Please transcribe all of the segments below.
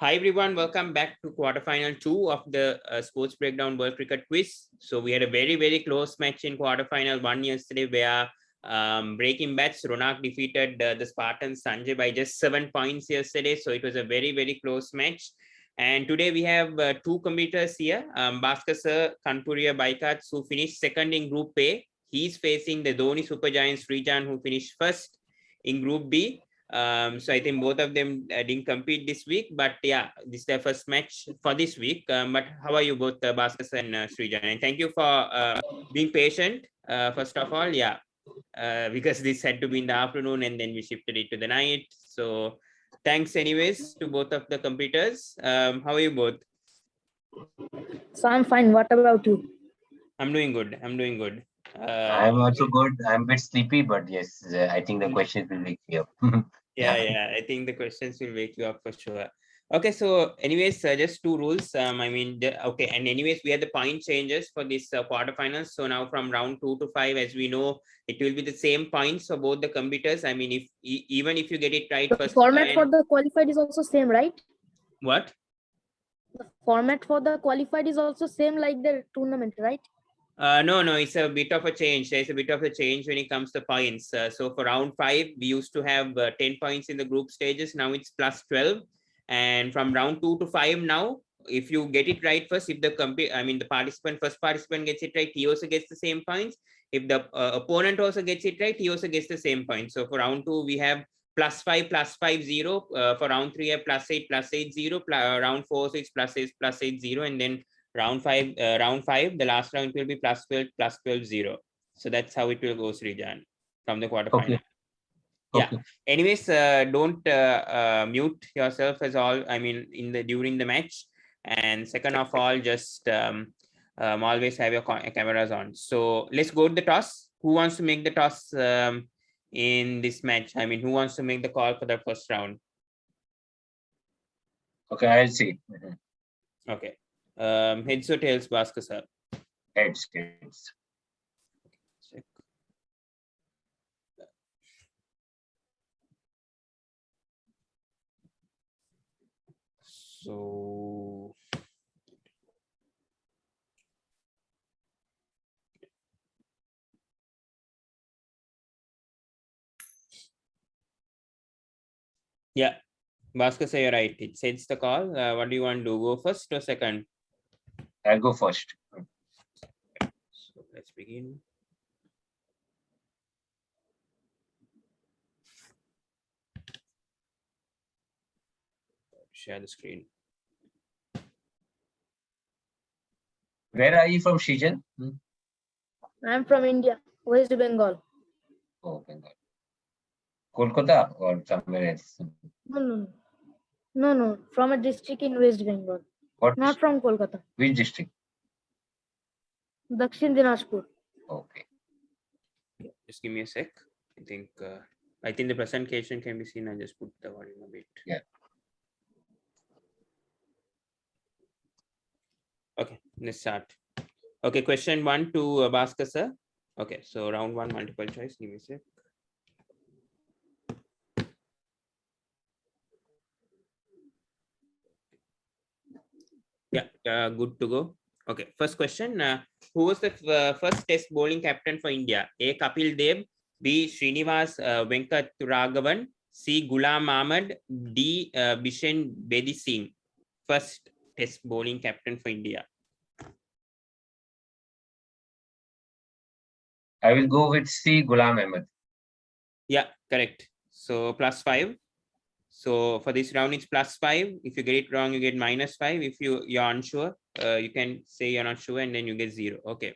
Hi everyone, welcome back to quarterfinal 2 of the Sports Breakdown World Cricket Quiz. So we had a very close match in quarterfinal 1 yesterday where breaking bats, Ronak defeated the Spartans Sanjay by just 7 points yesterday. So it was a very close match. And today we have two competitors here, Bhasker sir, Kanpuriya Baikats, who finished second in Group A. He's facing the Dhoni Super Giants, Srijan, who finished first in Group B. So I think both of them didn't compete this week, but yeah, this is their first match for this week. But how are you both, Bhasker and Srijan? And thank you for being patient, first of all, yeah, because this had to be in the afternoon and then we shifted it to the night. So thanks anyways to both of the competitors. How are you both? So I'm fine. What about you? I'm doing good. I'm also good. I'm a bit sleepy, but yes, I think the questions will wake me up. Yeah, I think the questions will wake you up for sure. Okay, so anyways, just two rules. Okay, and anyways, we had the point changes for this quarterfinals. So now from round 2 to 5, as we know, it will be the same points for both the competitors. I mean, if even if you get it right The first format time, for the qualified is also same, right? what? The format for the qualified is also same like the tournament, right? No, it's a bit of a change. There's a bit of a change when it comes to points. So for round 5, we used to have 10 points in the group stages. Now it's plus 12. And from round 2 to 5 now, if you get it right first, if the first participant gets it right, he also gets the same points. If the opponent also gets it right, he also gets the same points. So for round 2, we have plus 5, 0. For round 3, we have plus 8, 0. Round 4, so it's plus 8, 0. And then round 5, the last round will be plus 12, 0. So that's how it will go, Srijan, from the quarterfinal. Okay. Yeah. Okay. Anyways, don't mute yourself as all. I mean, during the match. And second of all, just always have your cameras on. So let's go to the toss. Who wants to make the toss in this match? I mean, who wants to make the call for the first round? Okay, I'll see. Okay. Heads or tails, Bhasker sir? Heads. Check. So yeah, Bhasker sir, you're right. It sets the call. What do you want to do? Go first or second? I'll go first. So let's begin. Share the screen. Where are you from, Srijan? I'm from India, West Bengal. Oh, Bengal. Kolkata or somewhere else? No. From a district in West Bengal. What? Not from Kolkata. Which district? Dakshin Dinajpur. Okay. Just give me a sec. I think the presentation can be seen. I just put the volume a bit. Yeah. Okay, let's start. Okay, question 1 to Bhasker sir. Okay, so round 1 multiple choice. Give me a sec. Yeah, good to go. Okay, first question. Who was the first test bowling captain for India? A. Kapil Dev, B. Srinivas Venkatraghavan, C. Ghulam Ahmed, D. Bishen Bedi Singh. First test bowling captain for India. I will go with C. Ghulam Ahmed. Yeah, correct. So plus 5. So for this round, it's plus 5. If you get it wrong, you get minus 5. If you're unsure, you can say you're not sure and then you get 0. Okay.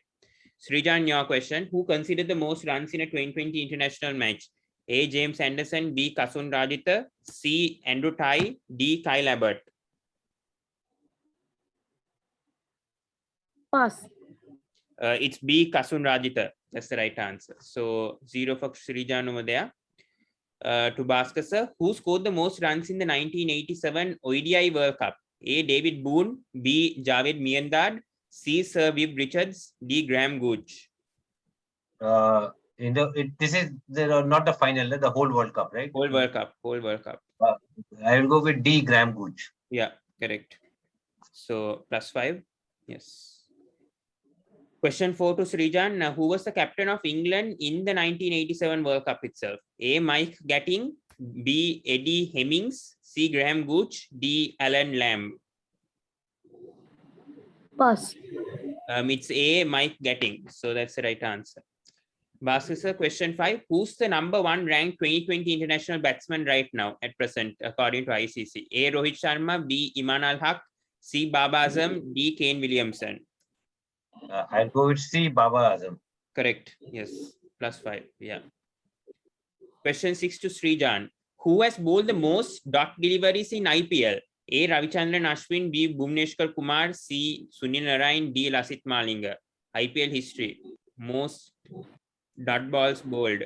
Srijan, your question. Who considered the most runs in a 2020 international match? A. James Anderson, B. Kasun Rajitha, C. Andrew Tye, D. Kyle Abbott. Pass. It's B. Kasun Rajitha. That's the right answer. So 0 for Srijan over there. To Bhasker sir, who scored the most runs in the 1987 ODI World Cup? A. David Boone, B. Javed Miandad, C. Sir Viv Richards, D. Graham Gooch. This is not the final, the whole World Cup, right? Whole World Cup. I will go with D. Graham Gooch. Yeah, correct. So +5. Yes. Question 4 to Srijan. Who was the captain of England in the 1987 World Cup itself? A. Mike Gatting, B. Eddie Hemmings, C. Graham Gooch, D. Alan Lamb. Pass. It's A. Mike Gatting. So that's the right answer. Bhasker sir, question 5. Who's the #1 ranked 2020 international batsman right now at present, according to ICC? A. Rohit Sharma, B. Iman Al Haq, C. Baba Azam, D. Kane Williamson. I'll go with C. Baba Azam. Correct. Yes. +5. Yeah. Question 6 to Srijan. Who has bowled the most dot deliveries in IPL? A. Ravichandran Ashwin, B. Bhuvneshwar Kumar, C. Sunil Narine, D. Lasith Malinga. IPL history. Most dot balls bowled.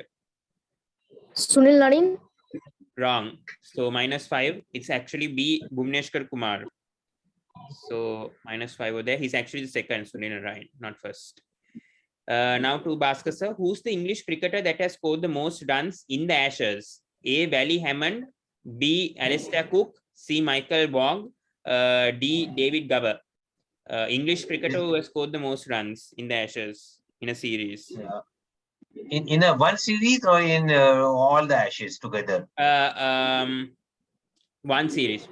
Sunil Narine. Wrong. So -5. It's actually B. Bhuvneshwar Kumar. So -5 over there. He's actually the second, Sunil Narine, not first. Now to Bhasker sir. Who's the English cricketer that has scored the most runs in the Ashes? A. Wally Hammond, B. Alistair Cook, C. Michael Vaughan, D. David Gower. English cricketer who has scored the most runs in the Ashes in a series. In a one series or in all the Ashes together? One series.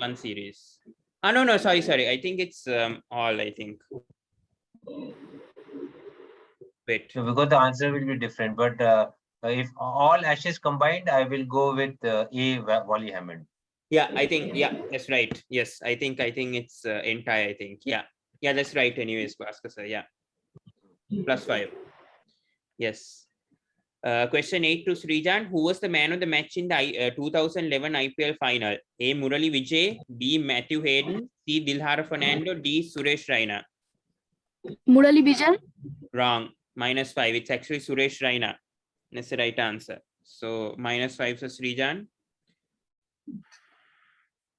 No, sorry. I think it's all, I think. Wait. So because the answer will be different, but if all Ashes combined, I will go with A. Wally Hammond. Yeah, I think, yeah, that's right. Yes, I think it's entire, I think. Yeah, that's right. Anyways, Bhasker sir, yeah. +5. Yes. Question 8 to Srijan. Who was the man of the match in the 2011 IPL final? A. Murali Vijay, B. Matthew Hayden, C. Dilhara Fernando, D. Suresh Raina. Murali Vijay. Wrong. -5. It's actually Suresh Raina. That's the right answer. So -5 for Srijan.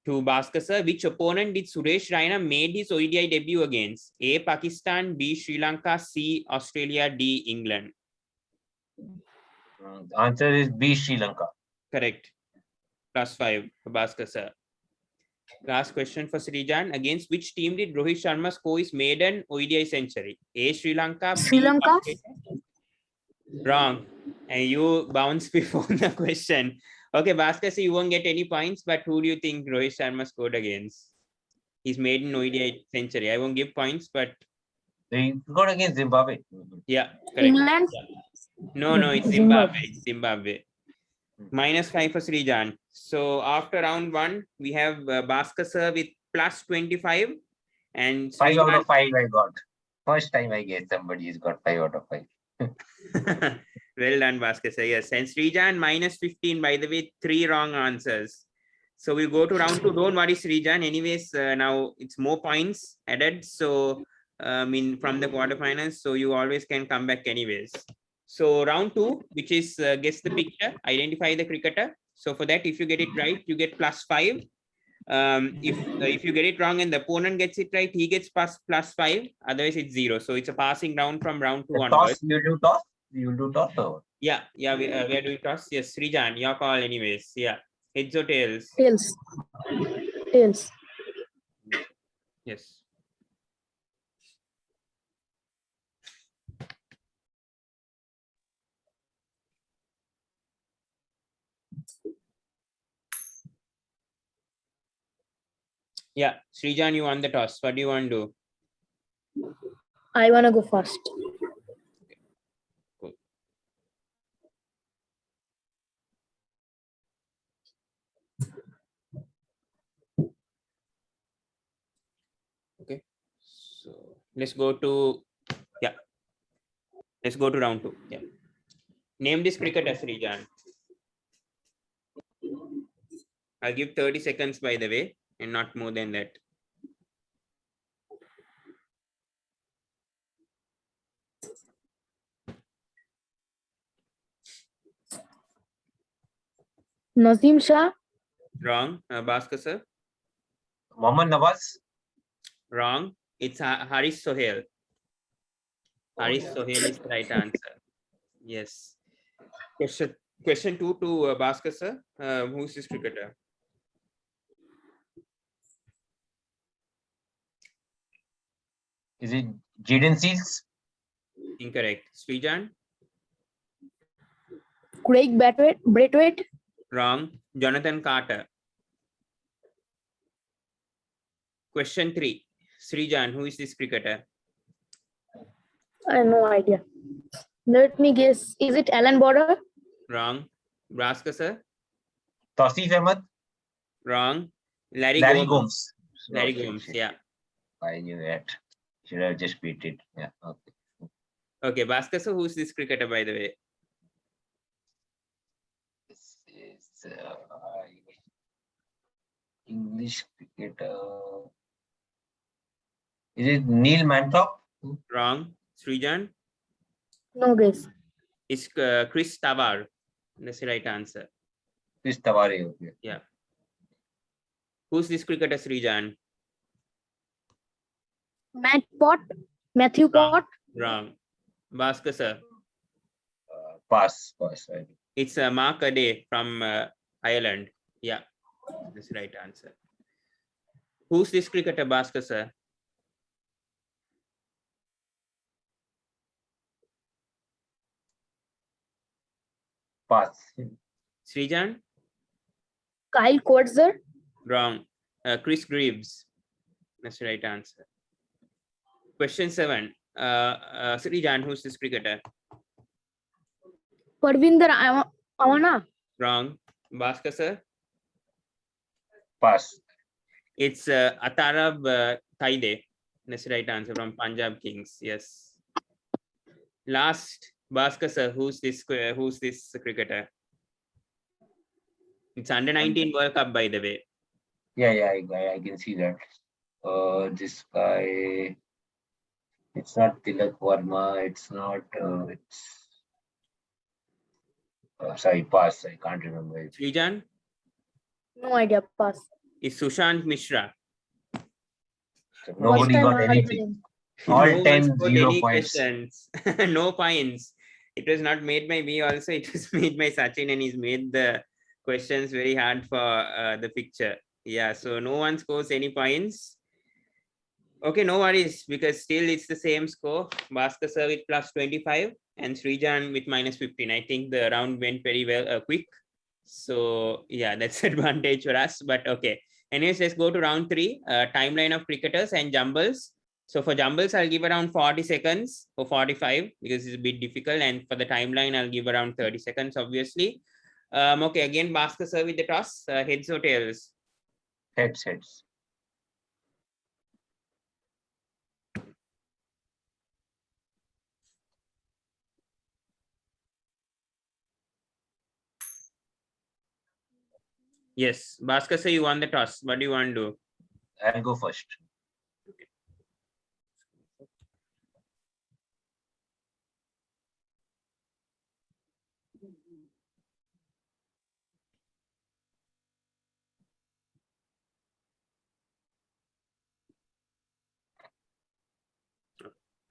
To Bhasker sir, which opponent did Suresh Raina made his ODI debut against? A. Pakistan, B. Sri Lanka, C. Australia, D. England. The answer is B. Sri Lanka. Correct. +5 for Bhasker sir. Last question for Srijan. Against which team did Rohit Sharma score his maiden ODI century? A. Sri Lanka, Sri B. Lanka. Australia. Wrong. And you bounced before the question. Okay, Bhasker, so you won't get any points, but who do you think Rohit Sharma scored against? He's made an ODI century. I won't give points, but They got against Zimbabwe. yeah, correct. England. Yeah. No, it's Zimbabwe. -5 for Srijan. So after round 1, we have Bhasker sir with +25 and 5 out of 5 I got. First time I guess somebody has got 5 out of 5. Well done, Bhasker sir. Yes, and Srijan -15, by the way, 3 wrong answers. So we'll go to round 2. Don't worry, Srijan. Anyways, now it's more points added. So from the quarterfinals, so you always can come back anyways. So round 2, which is guess the picture, identify the cricketer. So for that, if you get it right, you get +5. If you get it wrong and the opponent gets it right, he gets +5. Otherwise, it's 0. So it's a passing round from round 2 onwards. You do toss. You do toss or? Yeah. We are doing toss. Yes, Srijan, your call anyways. Yeah. Heads or tails? Tails. Yes. Yeah, Srijan, you won the toss. What do you want to do? I want to go first. Cool. Okay. So let's go to round 2. Yeah. Name this cricketer, Srijan. I'll give 30 seconds, by the way, and not more than that. Nazim Shah. Wrong. Bhasker sir. Mohammad Nawaz. Wrong. It's Haris Sohail. Haris Sohail is the right answer. Yes. Question 2 to Bhasker sir. Who's this cricketer? Is it Jaden Seals? Incorrect. Srijan? Craig Braithwaite. Wrong. Jonathan Carter. Question 3. Srijan, who is this cricketer? I have no idea. Let me guess. Is it Alan Border? Wrong. Bhasker sir? Tausif Ahmed? Wrong. Larry Larry Gomes. Gomes. Larry Okay, Gomes, shit. yeah. I knew that. Should have just beat it. Yeah. Okay. Okay, Bhasker sir, who is this cricketer, by the way? This is English cricketer. Is it Neil Manthorpe? Wrong. Srijan? No guess. It's Chris Tavar. That's the right answer. Chris Tawari. Okay. Yeah. Who's this cricketer, Srijan? Matthew Pott. Wrong. Bhasker sir? Pass. It's Mark Ade from Ireland. Yeah, that's the right answer. Who's this cricketer, Bhasker sir? Pass. Srijan? Kyle Coetzer. Wrong. Chris Greaves. That's the right answer. Question 7. Srijan, who's this cricketer? Parvinder Awana. Wrong. Bhasker sir? Pass. It's Atarab Taide. That's the right answer, from Punjab Kings. Yes. Last, Bhasker sir, who's this cricketer? It's under 19 World Cup, by the way. Yeah, I can see that. This guy, it's not Tilak Verma, it's not, sorry, pass, I can't remember it. Srijan? No idea. Pass. It's Sushant Mishra. So nobody First time got I heard anything. him. All No one 10, scored 0 any points. questions. No points. It was not made by me also. It was made by Sachin, and he's made the questions very hard for the picture. Yeah, so no one scores any points. Okay, no worries, because still it's the same score. Bhasker sir with plus 25 and Srijan with minus 15. I think the round went very well, quick. So yeah, that's advantage for us, but okay. Anyways, let's go to round 3, timeline of cricketers and jumbles. So for jumbles, I'll give around 40 seconds or 45 because it's a bit difficult. And for the timeline, I'll give around 30 seconds, obviously. Okay, again, Bhasker sir with the toss, heads or tails? Heads. Yes, Bhasker sir, you won the toss. What do you want to do? I'll go first.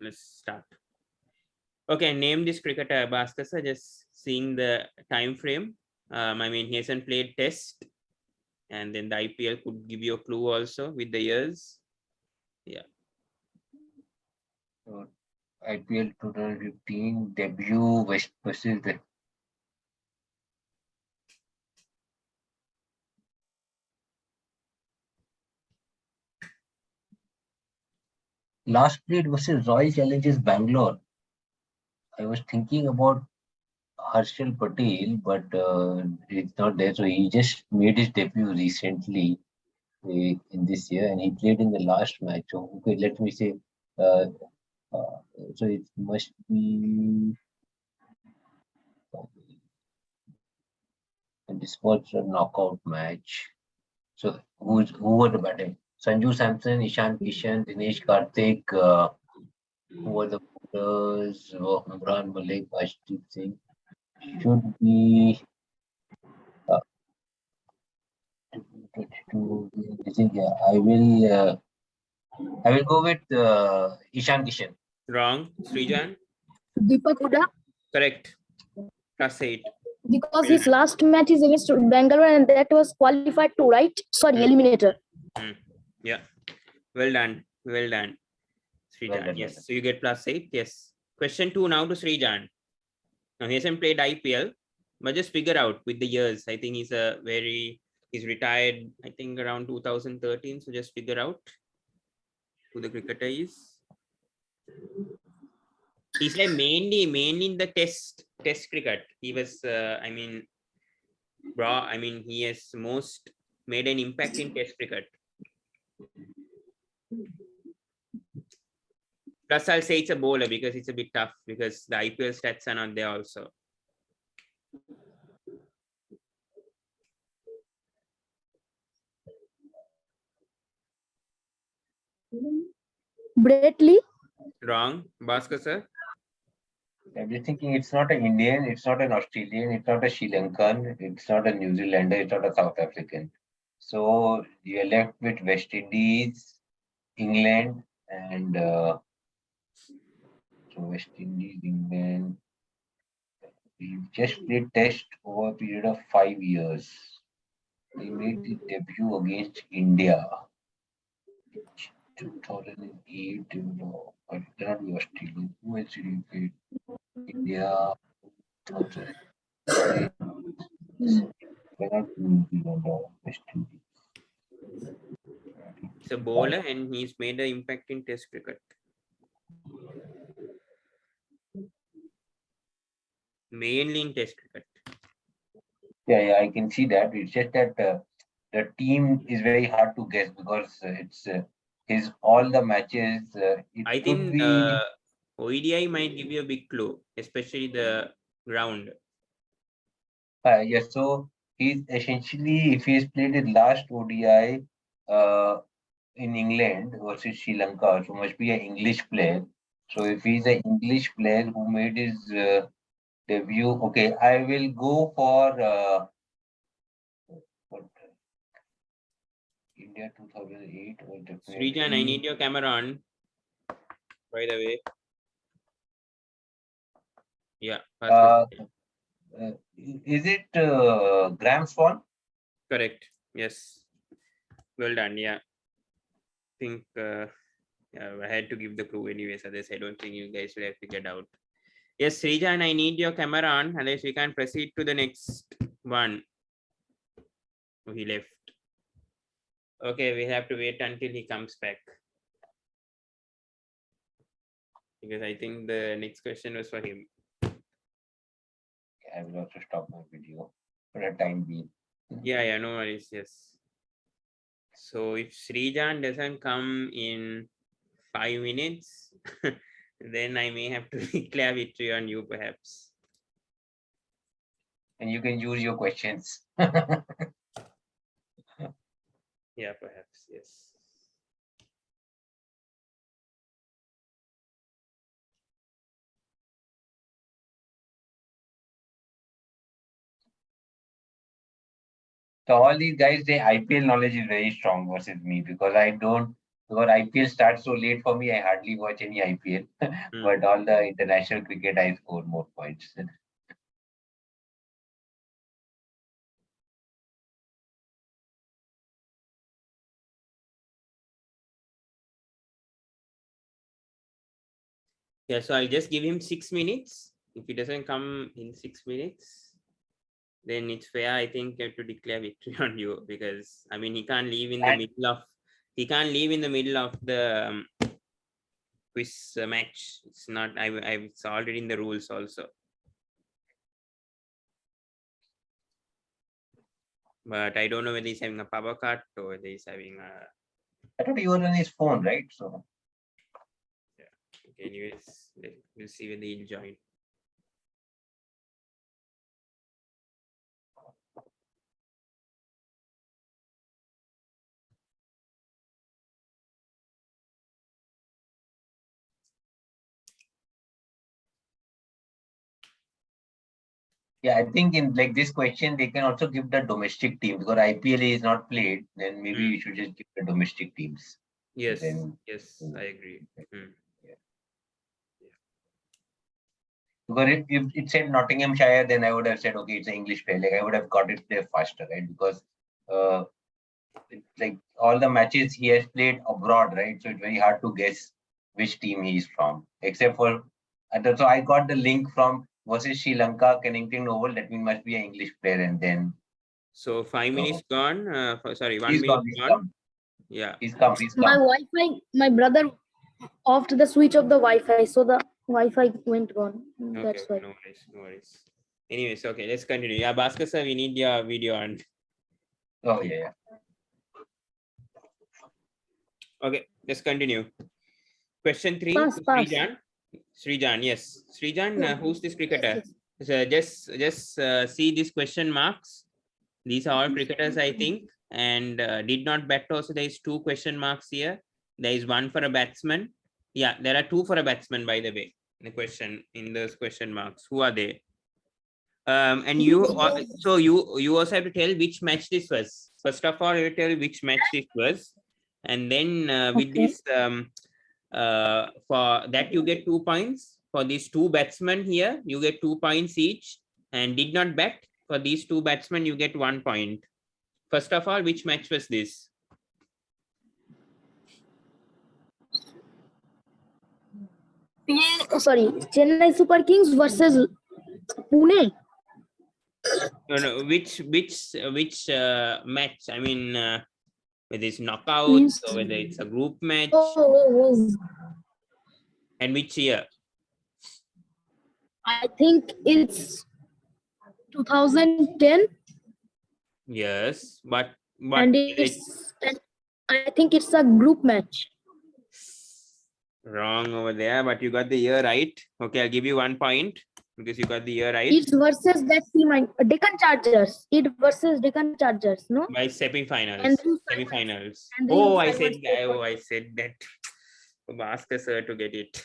Let's start. Okay, name this cricketer, Bhasker sir, just seeing the time frame. I mean, he hasn't played test, and then the IPL could give you a clue also with the years. Yeah. IPL 2015 debut versus the last played versus Royal Challengers Bangalore. I was thinking about Harshal Patel, but it's not there. So he just made his debut recently in this year, and he played in the last match. So okay, let me say. So it must be. And this was a knockout match. So who were the batting? Sanju Samson, Ishan Kishan, Dinesh Karthik. Who were the bowlers? Imran Malik, Ashdeep Singh. Should be. I will go with Ishan Kishan. Wrong. Srijan? Deepak Huda. Correct. +8. Because his last match is against Bangalore and that was qualified to, right? Sorry, eliminator. Yeah. Well done. Srijan, done, yes. well So you get +8. Yes. Question 2 now to Srijan. Now he hasn't played IPL, but just figure out with the years. I think he's retired, I think around 2013. So just figure out who the cricketer is. He's like mainly in the test cricket. He was, he has most made an impact in test cricket. Plus, I'll say it's a bowler because it's a bit tough because the IPL stats are not there also. Brett Lee. Wrong, Bhasker sir. I'm just thinking it's not an Indian, it's not an Australian, it's not a Sri Lankan, it's not a New Zealander, it's not a South African. So you're left with West Indies, England, and so West Indies, England. We just played test over a period of 5 years. They made the debut against India. 2008, I cannot be Australian. Who else did he play? India, 2008. Cannot be New Zealand or West Indies. He's a bowler and he's made an impact in test cricket. Mainly in test cricket. Yeah, I can see that. It's just that the team is very hard to guess because it's his all the matches. It I could think be OEDI might give you a big clue, especially the ground. yes. So he's essentially, if he's played his last ODI in England versus Sri Lanka, so must be an English player. So if he's an English player who made his debut, okay, I will go for what, India 2008 was Srijan, I definitely. need your camera on. By the way. Yeah. Is it Graham Swan? Correct. Yes. Well done. Yeah. I think yeah, I had to give the clue anyways. Otherwise, I don't think you guys will have figured out. Yes, Srijan, I need your camera on. Otherwise, we can proceed to the next one. Oh, he left. Okay, we have to wait until he comes back. Because I think the next question was for him. I will also stop my video for a time being. Yeah, no worries. Yes. So if Srijan doesn't come in 5 minutes, then I may have to declare victory on you, perhaps. And you can use your questions. Yeah, perhaps. Yes. So all these guys, their IPL knowledge is very strong versus me because I don't. Because IPL starts so late for me, I hardly watch any IPL. But all the international cricket, I score more points. Yeah, so I'll just give him 6 minutes. If he doesn't come in 6 minutes, then it's fair, I think, to declare victory on you because I mean he can't leave in the middle of the quiz match. It's not. It's already in the rules also. But I don't know whether he's having a power cut or whether he's having a. I thought he was on his phone, right? So Yeah. Okay, anyways, we'll see whether he'll join. yeah, I think in like this question, they can also give the domestic team because IPL is not played. Then maybe you should just give the domestic teams. Yes, Then yes, I agree. because if it said Nottinghamshire, then I would have said, okay, it's an English player. Like I would have got it there faster, right? Because like all the matches he has played abroad, right? So it's very hard to guess which team he is from, except for. So I got the link from versus Sri Lanka Kennington Oval. That means must be an English player, and then So 5 minutes gone. Sorry, 1 he's minute gone. He's gone. come. Yeah. He's come. He's My come. Wi-Fi, my brother offed the switch of the Wi-Fi, so the Wi-Fi went gone. Okay, That's why. no worries, no worries. Anyways, okay, let's continue. Yeah, Bhasker sir, we need your video on. Oh yeah. Okay, let's continue. Question 3, Pass. Srijan. Srijan, yes. Srijan, who's this cricketer? So just see these question marks. These are all cricketers, I think, and did not bat also. There is 2 question marks here. There is 1 for a batsman. Yeah, there are 2 for a batsman, by the way. The question in those question marks. Who are they? And you so you also have to tell which match this was. First of all, you tell which match this was, and then with this for that you get 2 points. For these 2 batsmen here, you get 2 points each, and did not bat. For these 2 batsmen, you get 1 point. First of all, which match was this? Sorry, Chennai Super Kings versus Pune. No, which match? I mean, whether it's knockouts or whether it's a group match, Oh. and which year? I think it's 2010. Yes, but And I think it's a group match. Wrong over there, but you got the year right. Okay, I'll give you 1 point because you got the year right. It's versus that team, Deccan Chargers. It versus Deccan Chargers, no? By semi-finals. And Semi-finals. and Oh, I Simon said that. Oh, I said that. Bhasker sir to get it.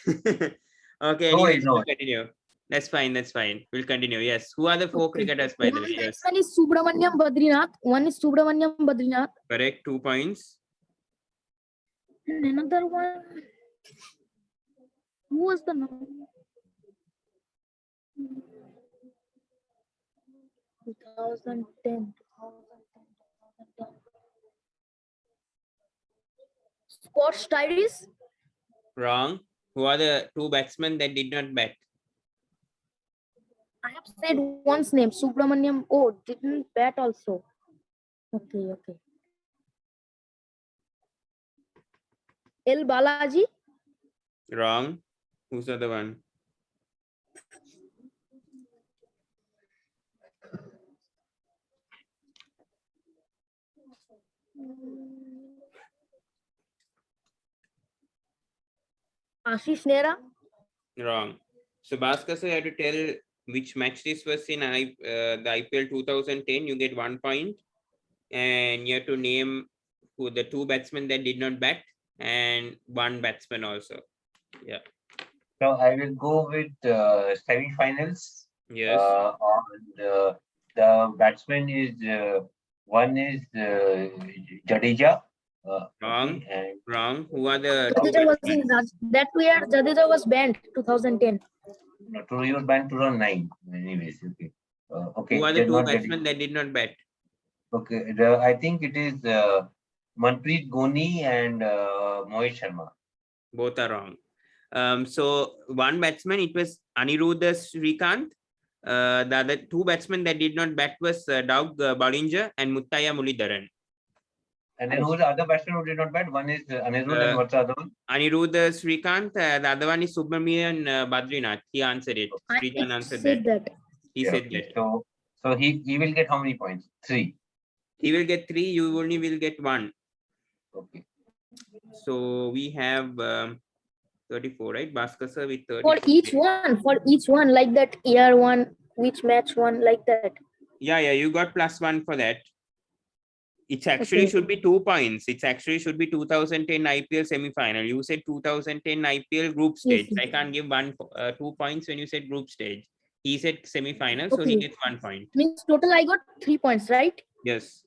Okay, No, anyways, no. we'll continue. That's fine. That's fine. We'll continue. Yes. Who are the 4 cricketers, by the way? Yes. One is Subramanyam Badrinath. One is Subramanyam Badrinath. Correct. 2 points. And another one. Who was the number? 2010. Sports Diaries. Wrong. Who are the 2 batsmen that did not bat? I have said one's name, Subramanyam. Oh, didn't bat also. Okay. L. Balaji. Wrong. Who's the other one? Ashish Nehra. Wrong. So Bhasker sir, you have to tell which match this was in the IPL 2010. You get 1 point, and you have to name who the 2 batsmen that did not bat and 1 batsman also. Yeah. So I will go with semi-finals. Yes. The batsman is one is Jadeja. Wrong. Okay, and Wrong. Who are the Jadeja was in that year. Jadeja was banned 2010. no, he was banned 2009. Anyways, okay. Okay. Who are the they're 2 not batsmen Jadeja. that did not bat? Okay, I think it is Manpreet Goni and Mohit Sharma. Both are wrong. So 1 batsman, it was Aniruddha Srikanth. The other 2 batsmen that did not bat was Doug Ballinger and Muttaya Muralidharan. And then who's the other batsman who did not bat? One is Anirudh, and what's the other one? Aniruddha Srikanth. The other one is Subramanian Badrinath. He answered it. Srijan answered that. He said that. So he will get how many points? 3. He will get 3. You only will get 1. Okay. So we have 34, right? Bhasker sir with 30. For each one, like that year one, which match one, like that. Yeah, you got +1 for that. It actually should be 2 points. It actually should be 2010 IPL semi-final. You said 2010 IPL group stage. Yes. I can't give 2 points when you said group stage. He said semi-final, so he gets 1 point. Means total I got 3 points, right? Yes.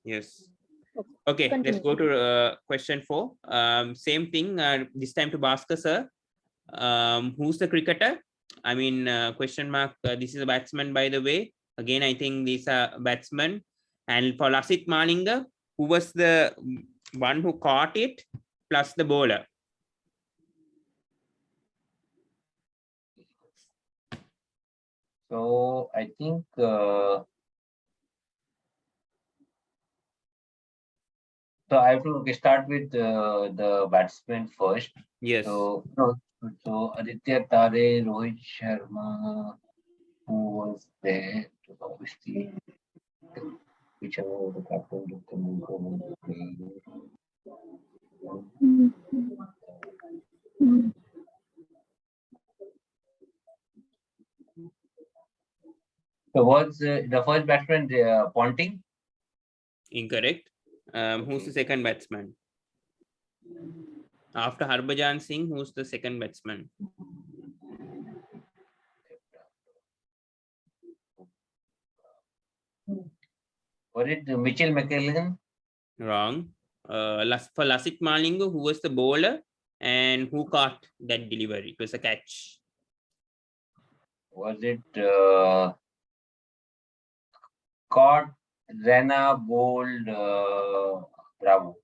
Okay, let's go to question 4. Same thing, this time to Bhasker sir. Who's the cricketer? I mean, question mark. This is a batsman, by the way. Again, I think these are batsmen. And for Lasith Malinga, who was the one who caught it, plus the bowler? So I think so I have to start with the batsman first. Yes. So no, so Aditya Tare, Rohit Sharma, who was there? So obviously, whichever was the captain of the So was the first batsman Ponting? Incorrect. Who's the second batsman? After Harbhajan Singh, who's the second batsman? Was it Mitchell McClellan? Wrong. For Lasik Malinga, who was the bowler and who caught that delivery? It was a catch. Was it caught Rana bowled Bravo?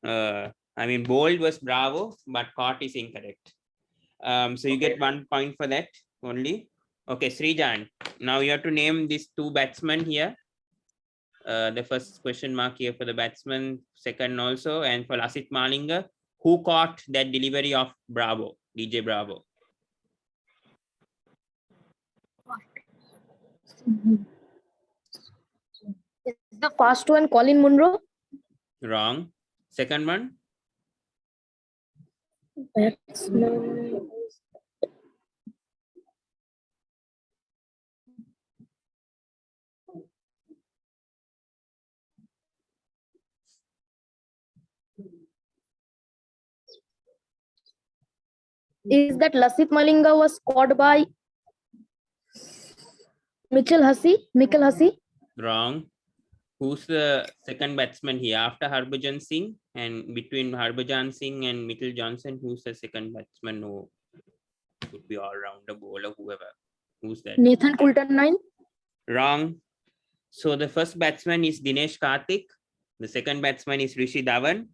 I mean, bowled was Bravo, but caught is incorrect. So you get 1 point for that only. Okay, Srijan. Now you have to name these two batsmen here. The first question mark here for the batsman, second also, and for Lasik Malinga, who caught that delivery of Bravo, DJ Bravo? Is the first one Colin Munro? Wrong. Second one? Batsman. Is that Lasith Malinga was caught by Mitchell Hussey? Wrong. Who's the second batsman here after Harbhajan Singh, and between Harbhajan Singh and Mitchell Johnson, who's the second batsman who could be all-rounder bowler, whoever? Who's that? Nathan Coulter-Nine? Wrong. So the first batsman is Dinesh Karthik. The second batsman is Rishi Dhawan.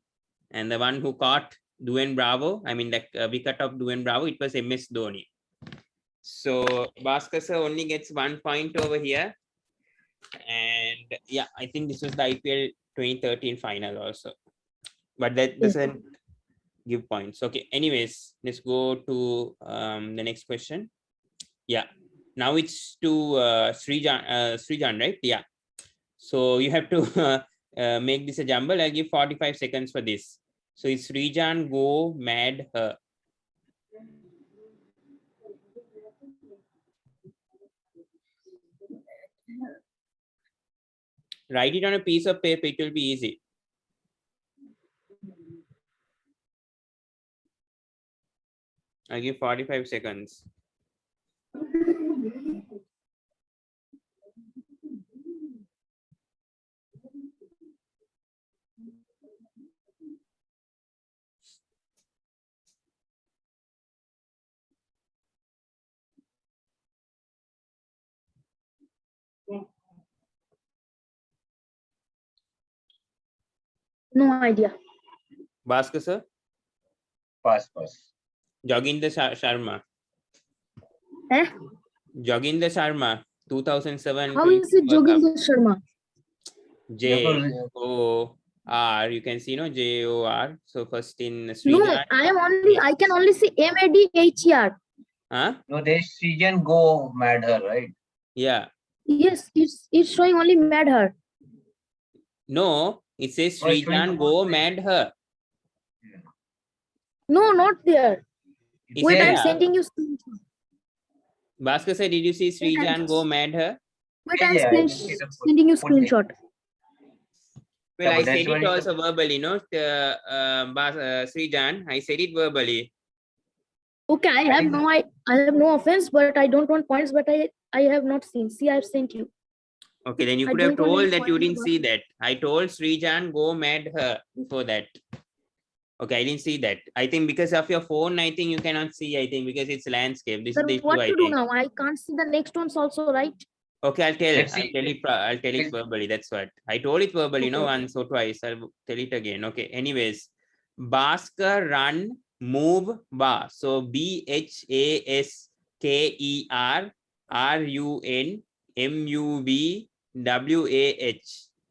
And the one who caught Dwayne Bravo, I mean the wicket of Dwayne Bravo, it was MS Dhoni. So Bhasker sir only gets 1 point over here. And yeah, I think this was the IPL 2013 final also. But that doesn't give points. Okay, anyways, let's go to the next question. Yeah, now it's to Srijan, right? Yeah. So you have to make this a jumble. I'll give 45 seconds for this. So it's Srijan go mad her. Write it on a piece of paper, it will be easy. I'll give 45 seconds. No idea. Bhasker sir? Pass. Joginder Sharma. Eh? Joginder Sharma, 2007. How is it Joginder Sharma? J-O-R. You can see, no, J-O-R. So first in No, Srijan. I can only see M-A-D-H-E-R. Huh? No, there's Srijan go mad her, right? Yeah. Yes, it's showing only mad her. No, it says Oh, it's showing Srijan the go first mad her. No, not there. It's Wait, there. I'm sending you screenshot. Bhasker said, did you see Srijan go mad her? Wait, Yeah, I'm I can see the sending you full name. screenshot. Well, Yeah, I but said that's it only also verbally, no, Srijan. I said it verbally. Okay, I have no offense, but I don't want points, but I have not seen. See, I've sent you. Okay, then you I could have don't want told any that you points, didn't but- see that. I told Srijan go mad her before that. Okay, I didn't see that. I think because of your phone, I think you cannot see, I think, because it's landscape. This Sir, is the issue, what I to do think. now? I can't see the next ones also, right? Okay, I'll tell Let's see. I'll tell it verbally. That's what I told it verbally, Okay. once or twice. I'll tell it again. Okay. Anyways, Bhasker run move ba. So BHASKER Kerunmuvwah.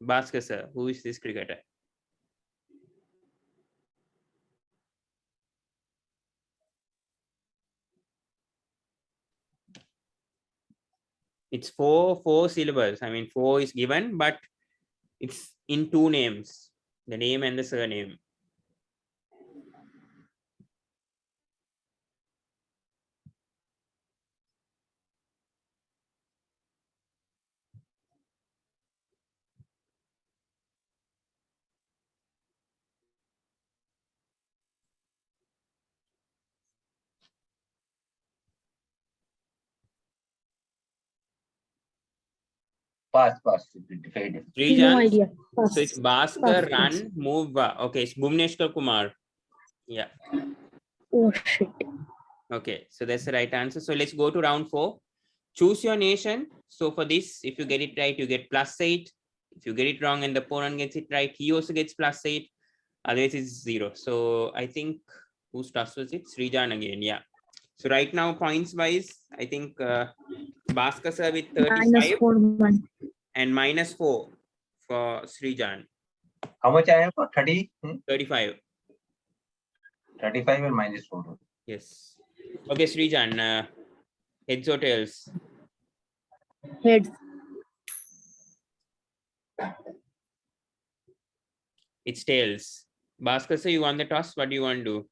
Bhasker sir, who is this cricketer? It's four syllables. I mean, 4 is given, but it's in 2 names, the name and the surname. Pass. Very difficult. Three No Jans. idea. Pass. So it's Bhasker, Pass. Run, Move. Okay, it's Bhuvneshwar Kumar. Yeah. Oh shit. Okay, so that's the right answer. So let's go to round 4. Choose your nation. So for this, if you get it right, you get +8. If you get it wrong and the opponent gets it right, he also gets +8. Otherwise, it's 0. So I think whose toss was it? Srijan again. Yeah. So right now, points wise, I think Bhasker sir with 35 -4 and -4 for Srijan. How much I have for 30? 35. 35 and -4. Yes. Okay, Srijan, heads or tails? Heads. It's tails. Bhasker sir, you won the toss. What do you want to do?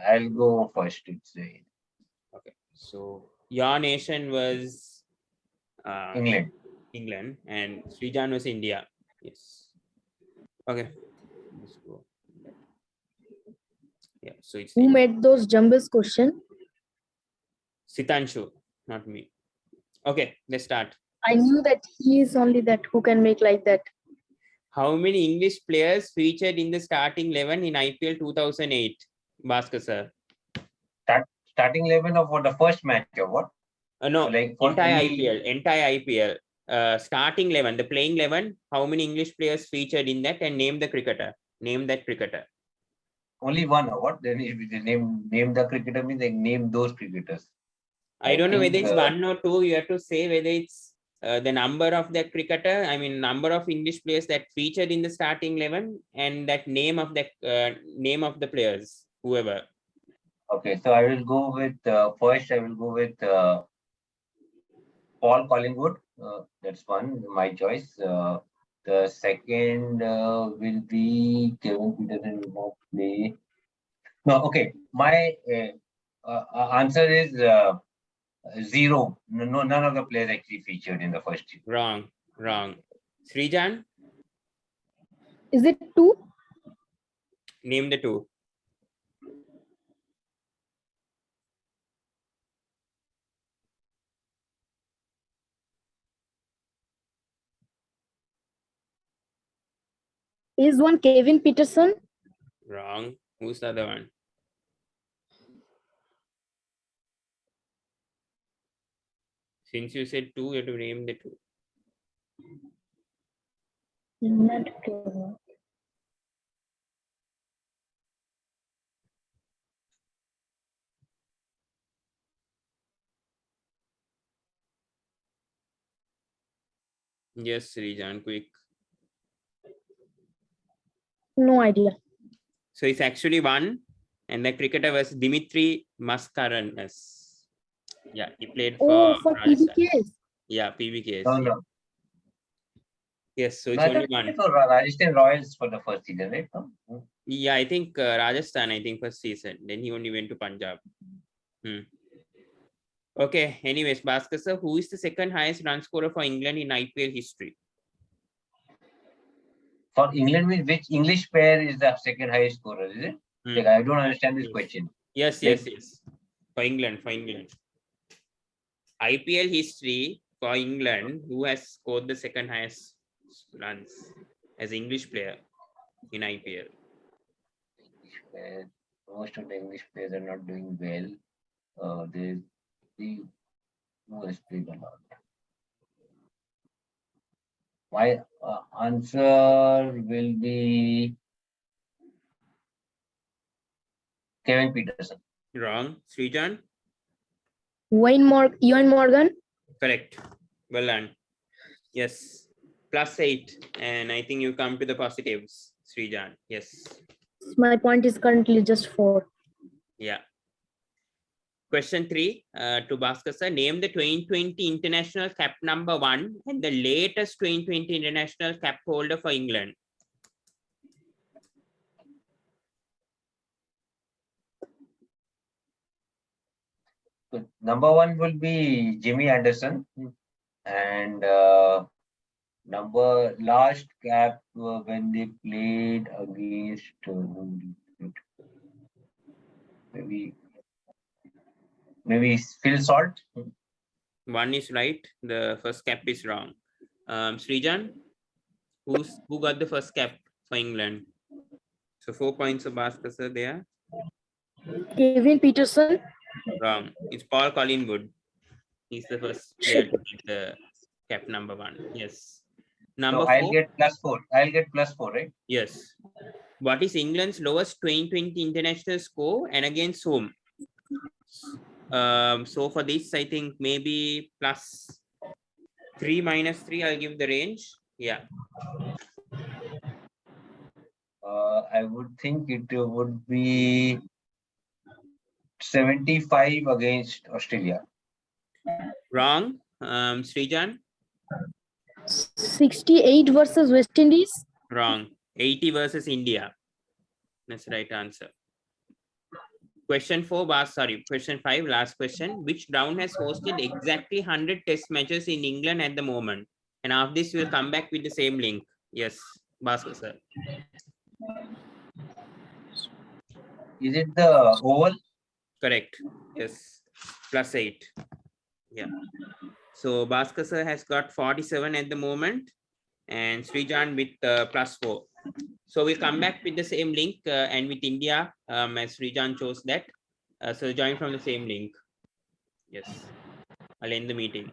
I'll go first. It's Okay. So your nation was England. England, and Srijan was India. Yes. Okay. Let's go. Yeah. So it's Who made those jumbles question? Sitanshu, not me. Okay, let's start. I knew that he is only that who can make like that. How many English players featured in the starting 11 in IPL 2008? Bhasker sir. Starting 11 of what, the first match or what? No, Like for entire any- IPL. Entire IPL. Starting 11, the playing 11. How many English players featured in that, and name the cricketer? Name that cricketer. Only one or what? Then if they name the cricketer means they name those cricketers. I don't know whether think, it's 1 or 2. You have to say whether it's the number of that cricketer. I mean, number of English players that featured in the starting 11, and that name of the players, whoever. Okay, so I will go with first. I will go with Paul Collingwood. That's one, my choice. The second will be Kevin Peterson will not play. No, okay. My answer is 0. No, none of the players actually featured in the first team. Wrong. Srijan, Is it 2? name the 2. Is one Kevin Peterson? Wrong. Who's the other one? Since you said 2, you have to name the 2. Not two. Yes, Srijan, quick. No idea. So it's actually 1, and the cricketer was Dimitri Mascarenhas. Yeah, he played for For Rajasthan. PBKs. Yeah, PBKs. No, Yeah. no. Yes, so it's No, I only thought 1. it was Rajasthan Royals for the first season, right? No? Yeah, I think Rajasthan, first season. Then he only went to Punjab. Okay, anyways, Bhasker sir, who is the second highest run scorer for England in IPL history? For England, means which English player is the second highest scorer? Is it? Like, I don't understand this question. Yes. For England. IPL history for England, who has scored the second highest runs as English player in IPL? Most of the English players are not doing well. There's the who has played a lot. My answer will be Kevin Peterson. Wrong. Srijan? Ewan Morgan. Correct. Well done. Yes. +8. And I think you come to the positives, Srijan. Yes. My point is currently just 4. Yeah. Question 3 to Bhasker sir. Name the 2020 international cap number 1 and the latest 2020 international cap holder for England. So number 1 will be Jimmy Anderson, and number last cap when they played against maybe Phil Salt. 1 is right. The first cap is wrong. Srijan, who got the first cap for England? So 4 points of Bhasker sir there. Kevin Peterson. Wrong. It's Paul Collingwood. He's the first player to get the cap number 1. Yes. Number So I'll 4. get +4. I'll get +4, right? Yes. What is England's lowest 2020 international score and against whom? So for this, I think maybe +3 -3. I'll give the range. Yeah. I would think it would be 75 against Australia. Wrong. Srijan. 68 versus West Indies. Wrong. 80 versus India. That's the right answer. Question 4, question 5, last question. Which ground has hosted exactly 100 test matches in England at the moment? And after this, we'll come back with the same link. Yes, Bhasker sir. Is it the Oval? Correct. Yes, +8. Yeah. So Bhasker sir has got 47 at the moment, and Srijan with +4. So we'll come back with the same link and with India, as Srijan chose that. So join from the same link. Yes, I'll end the meeting.